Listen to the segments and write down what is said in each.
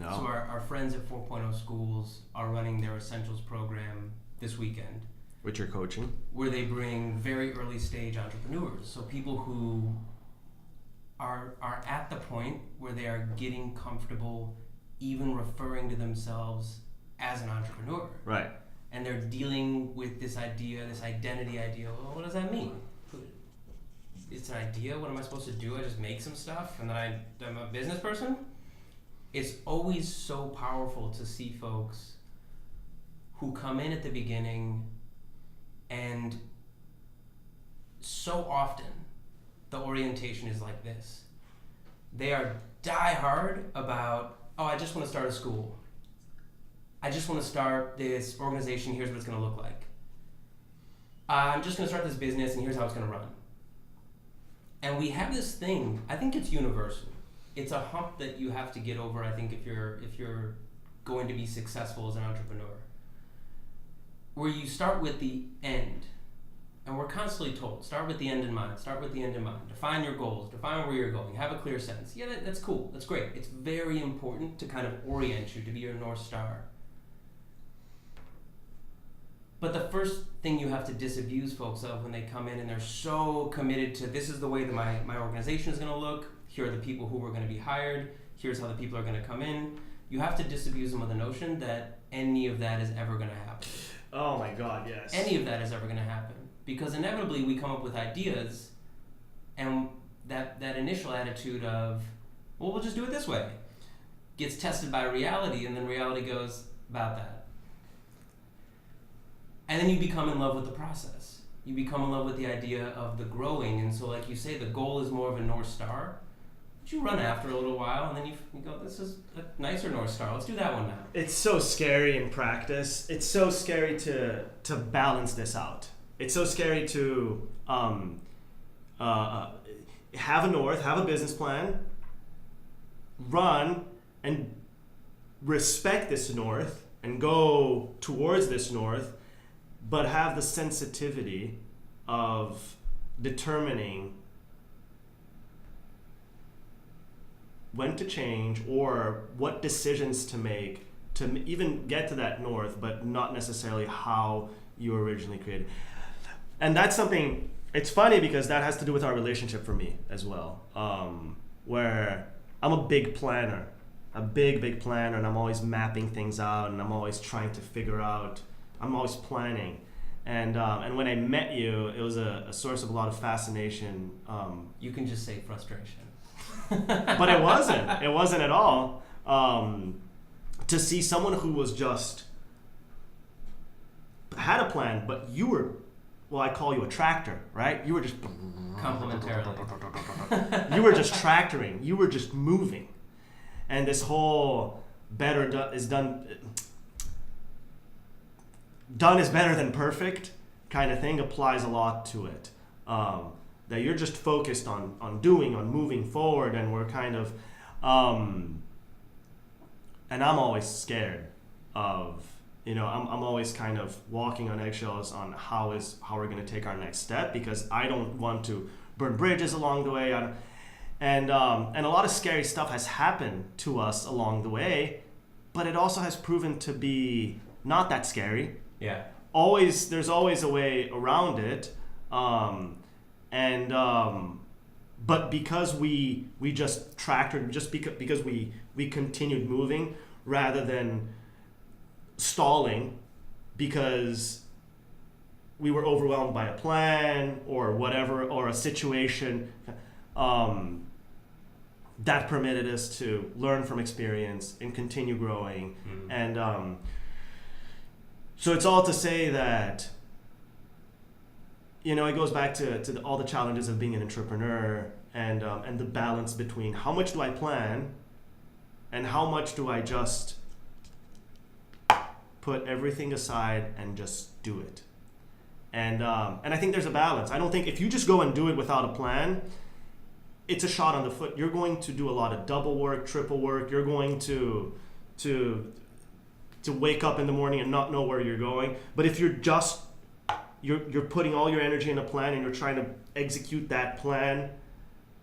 No. So our friends at 4.0 Schools are running their Essentials program this weekend. Which you're coaching? Where they bring very early stage entrepreneurs. So people who are at the point where they are getting comfortable even referring to themselves as an entrepreneur. Right. And they're dealing with this idea, this identity idea. Well, what does that mean? It's an idea. What am I supposed to do? I just make some stuff and then I'm a business person? It's always so powerful to see folks who come in at the beginning, and so often the orientation is like this. They are die hard about, oh, I just want to start a school. I just want to start this organization. Here's what it's going to look like. I'm just going to start this business and here's how it's going to run. And we have this thing, I think it's universal. It's a hump that you have to get over, I think, if you're going to be successful as an entrepreneur. Where you start with the end. And we're constantly told, start with the end in mind, start with the end in mind. Define your goals, define where you're going, have a clear sense. Yeah, that's cool, that's great. It's very important to kind of orient you, to be your North Star. But the first thing you have to disabuse folks of when they come in and they're so committed to, this is the way that my organization is going to look, here are the people who are going to be hired, here's how the people are going to come in, you have to disabuse them of the notion that any of that is ever going to happen. Oh my God, yes. Any of that is ever going to happen. Because inevitably we come up with ideas, and that initial attitude of, well, we'll just do it this way, gets tested by reality, and then reality goes, about that. And then you become in love with the process. You become in love with the idea of the growing, and so like you say, the goal is more of a North Star. But you run after a little while, and then you go, this is a nicer North Star, let's do that one now. It's so scary in practice. It's so scary to balance this out. It's so scary to have a north, have a business plan, run and respect this north and go towards this north, but have the sensitivity of determining when to change or what decisions to make to even get to that north, but not necessarily how you originally created. And that's something, it's funny because that has to do with our relationship for me as well, where I'm a big planner, and I'm always mapping things out, and I'm always trying to figure out, I'm always planning. And when I met you, it was a source of a lot of fascination. You can just say frustration. But it wasn't at all. To see someone who was just, had a plan, but you were, well, I call you a tractor, right? You were just complementarily. You were just tractoring. You were just moving, and this whole done is better than perfect kind of thing applies a lot to it. That you're just focused on doing, on moving forward, and we're kind of, and I'm always scared of. I'm always kind of walking on eggshells on how we're going to take our next step, because I don't want to burn bridges along the way. And a lot of scary stuff has happened to us along the way, but it also has proven to be not that scary. Yeah. There's always a way around it. But because we just tractored, just because we continued moving rather than stalling because we were overwhelmed by a plan or whatever, or a situation, that permitted us to learn from experience and continue growing. Mm-hmm. And so it's all to say that, it goes back to all the challenges of being an entrepreneur, and the balance between how much do I plan and how much do I just put everything aside and just do it. And I think there's a balance. I don't think if you just go and do it without a plan, it's a shot on the foot. You're going to do a lot of double work, triple work. You're going to wake up in the morning and not know where you're going. But if you're putting all your energy in a plan and you're trying to execute that plan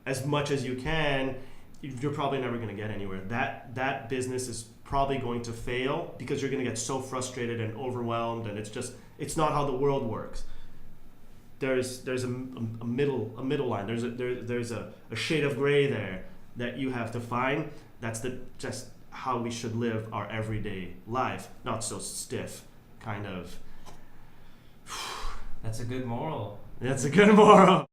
as much as you can, you're probably never going to get anywhere. That business is probably going to fail because you're going to get so frustrated and overwhelmed, and it's not how the world works. There's a middle line. There's a shade of gray there that you have to find. That's just how we should live our everyday life, not so stiff, kind of. That's a good moral. That's a good moral.